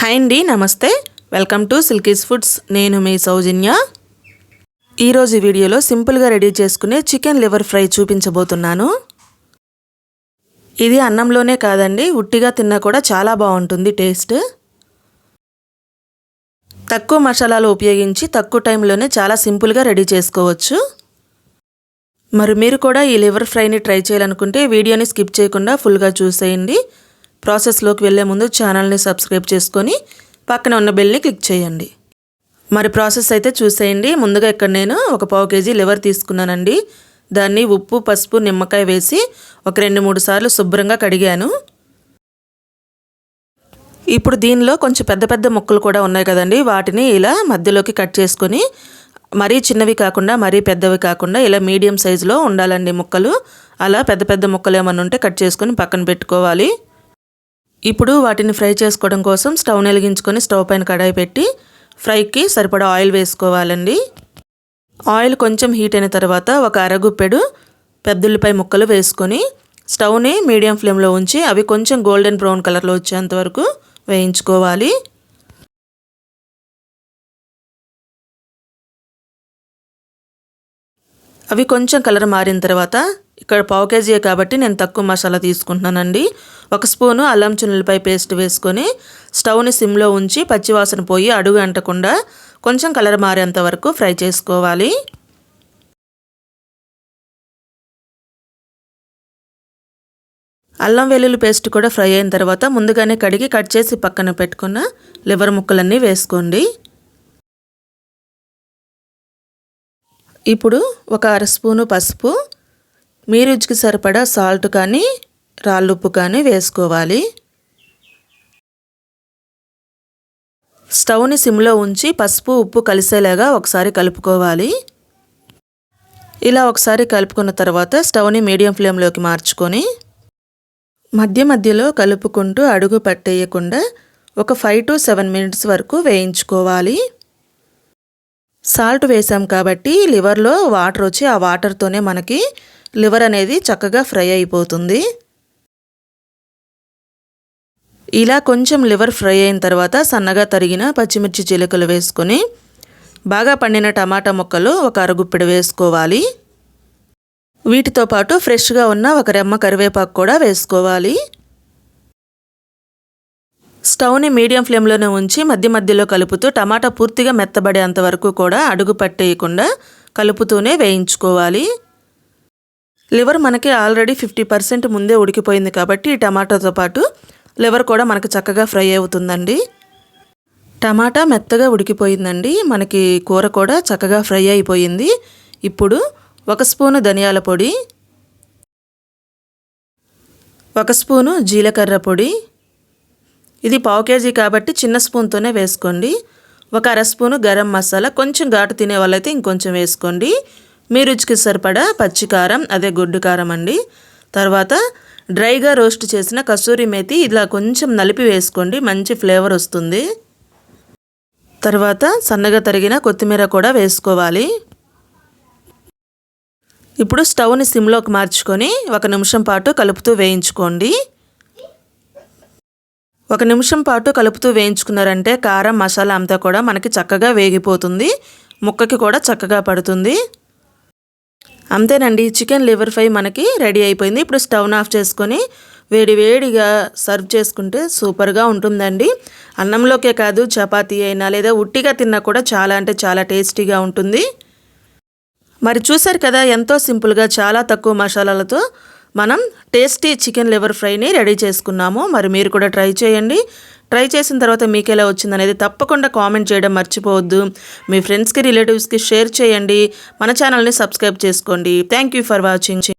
Hi అండి, నమస్తే. Welcome to Silkies Foods. నేను మీ సౌజన్య. ఈరోజు వీడియోలో సింపుల్గా రెడీ చేసుకునే చికెన్ లివర్ ఫ్రై చూపించబోతున్నాను. ఇది అన్నంలోనే కాదండి, ఉట్టిగా తిన్నా కూడా చాలా బాగుంటుంది టేస్ట్. తక్కువ మసాలాలు ఉపయోగించి తక్కువ టైంలోనే చాలా సింపుల్గా రెడీ చేసుకోవచ్చు. మరి మీరు కూడా ఈ లివర్ ఫ్రైని ట్రై చేయాలనుకుంటే వీడియోని స్కిప్ చేయకుండా ఫుల్గా చూసేయండి. ప్రాసెస్లోకి వెళ్ళే ముందు ఛానల్ని సబ్స్క్రైబ్ చేసుకొని పక్కన ఉన్న బెల్ని క్లిక్ చేయండి. మరి ప్రాసెస్ అయితే చూసేయండి. ముందుగా ఇక్కడ నేను 1 పావు కేజీ లివర్ తీసుకున్నానండి. దాన్ని ఉప్పు, పసుపు, నిమ్మకాయ వేసి ఒక 2-3 సార్లు శుభ్రంగా కడిగాను. ఇప్పుడు దీనిలో కొంచెం పెద్ద పెద్ద ముక్కలు కూడా ఉన్నాయి కదండి, వాటిని ఇలా మధ్యలోకి కట్ చేసుకొని, మరీ చిన్నవి కాకుండా మరీ పెద్దవి కాకుండా ఇలా మీడియం సైజులో ఉండాలండి ముక్కలు. అలా పెద్ద పెద్ద ముక్కలు ఏమన్నా ఉంటే కట్ చేసుకొని పక్కన పెట్టుకోవాలి. ఇప్పుడు వాటిని ఫ్రై చేసుకోవడం కోసం స్టవ్ వెలిగించుకొని స్టవ్ పైన కడాయి పెట్టి ఫ్రైకి సరిపడా ఆయిల్ వేసుకోవాలండి. ఆయిల్ కొంచెం హీట్ అయిన తర్వాత ఒక అరగుప్పెడు పెద్దుల్లిపాయ ముక్కలు వేసుకొని స్టవ్ని మీడియం ఫ్లేమ్లో ఉంచి అవి కొంచెం గోల్డెన్ బ్రౌన్ కలర్లో వచ్చేంత వరకు వేయించుకోవాలి. అవి కొంచెం కలర్ మారిన తర్వాత ఇక్కడ పావు కేజీ కాబట్టి నేను తక్కువ మసాలా తీసుకుంటున్నానండి. 1 స్పూను అల్లం వెల్లుల్లి పేస్ట్ వేసుకొని స్టవ్ని సిమ్లో ఉంచి పచ్చివాసన పోయి అడుగు అంటకుండా కొంచెం కలర్ మారేంత వరకు ఫ్రై చేసుకోవాలి. అల్లం వెల్లుల్లి పేస్ట్ కూడా ఫ్రై అయిన తర్వాత ముందుగానే కడిగి కట్ చేసి పక్కన పెట్టుకున్న లివర్ ముక్కలన్నీ వేసుకోండి. ఇప్పుడు ఒక 1/2 స్పూను పసుపు, మీ రుచికి సరిపడా సాల్ట్ కానీ రాళ్ళుప్పు కానీ వేసుకోవాలి. స్టవ్ని సిమ్లో ఉంచి పసుపు ఉప్పు కలిసేలాగా ఒకసారి కలుపుకోవాలి. ఇలా ఒకసారి కలుపుకున్న తర్వాత స్టవ్ని మీడియం ఫ్లేమ్లోకి మార్చుకొని మధ్య మధ్యలో కలుపుకుంటూ అడుగు పట్టేయకుండా ఒక 5 to 7 మినిట్స్ వరకు వేయించుకోవాలి. సాల్ట్ వేసాం కాబట్టి లివర్లో వాటర్ వచ్చి ఆ వాటర్తోనే మనకి లివర్ అనేది చక్కగా ఫ్రై అయిపోతుంది. ఇలా కొంచెం లివర్ ఫ్రై అయిన తర్వాత సన్నగా తరిగిన పచ్చిమిర్చి చిలుకలు వేసుకొని బాగా పండిన టమాటా ముక్కలు ఒక అరగుప్పెడు వేసుకోవాలి. వీటితో పాటు ఫ్రెష్గా ఉన్న ఒక రెమ్మ కరివేపాకు కూడా వేసుకోవాలి. స్టవ్ని మీడియం ఫ్లేమ్లోనే ఉంచి మధ్య మధ్యలో కలుపుతూ టమాటా పూర్తిగా మెత్తబడేంత వరకు కూడా అడుగు పట్టేయకుండా కలుపుతూనే వేయించుకోవాలి. లివర్ మనకి ఆల్రెడీ 50% ముందే ఉడికిపోయింది కాబట్టి ఈ టమాటాతో పాటు లివర్ కూడా మనకి చక్కగా ఫ్రై అవుతుందండి. టమాటా మెత్తగా ఉడికిపోయిందండి, మనకి కూర కూడా చక్కగా ఫ్రై అయిపోయింది. ఇప్పుడు 1 స్పూను ధనియాల పొడి, 1 స్పూను జీలకర్ర పొడి, ఇది పావు కేజీ కాబట్టి చిన్న స్పూన్తోనే వేసుకోండి. ఒక 1/2 స్పూను గరం మసాలా, కొంచెం ఘాటు తినే వాళ్ళైతే ఇంకొంచెం వేసుకోండి. మీ రుచికి సరిపడా పచ్చికారం, అదే గొడ్డు కారం అండి. తర్వాత డ్రైగా రోస్ట్ చేసిన కసూరి మేతి ఇలా కొంచెం నలిపి వేసుకోండి, మంచి ఫ్లేవర్ వస్తుంది. తర్వాత సన్నగా తరిగిన కొత్తిమీర కూడా వేసుకోవాలి. ఇప్పుడు స్టవ్ని సిమ్లోకి మార్చుకొని 1 నిమిషం పాటు కలుపుతూ వేయించుకోండి. 1 నిమిషం పాటు కలుపుతూ వేయించుకున్నారంటే కారం మసాలా అంతా కూడా మనకి చక్కగా వేగిపోతుంది, ముక్కకి కూడా చక్కగా పడుతుంది. అంతేనండి, చికెన్ లివర్ ఫ్రై మనకి రెడీ అయిపోయింది. ఇప్పుడు స్టవ్ని ఆఫ్ చేసుకొని వేడివేడిగా సర్వ్ చేసుకుంటే సూపర్గా ఉంటుందండి. అన్నంలోకే కాదు, చపాతీ అయినా లేదా ఉట్టిగా తిన్నా కూడా చాలా అంటే చాలా టేస్టీగా ఉంటుంది. మరి చూసారు కదా, ఎంతో సింపుల్గా చాలా తక్కువ మసాలాలతో మనం టేస్టీ చికెన్ లివర్ ఫ్రైని రెడీ చేసుకున్నాము. మరి మీరు కూడా ట్రై చేయండి. ట్రై చేసిన తర్వాత మీకు ఎలా వచ్చిందనేది తప్పకుండా కామెంట్ చేయడం మర్చిపోవద్దు. మీ ఫ్రెండ్స్కి, రిలేటివ్స్కి షేర్ చేయండి. మన ఛానల్ని సబ్స్క్రైబ్ చేసుకోండి. Thank you for watching.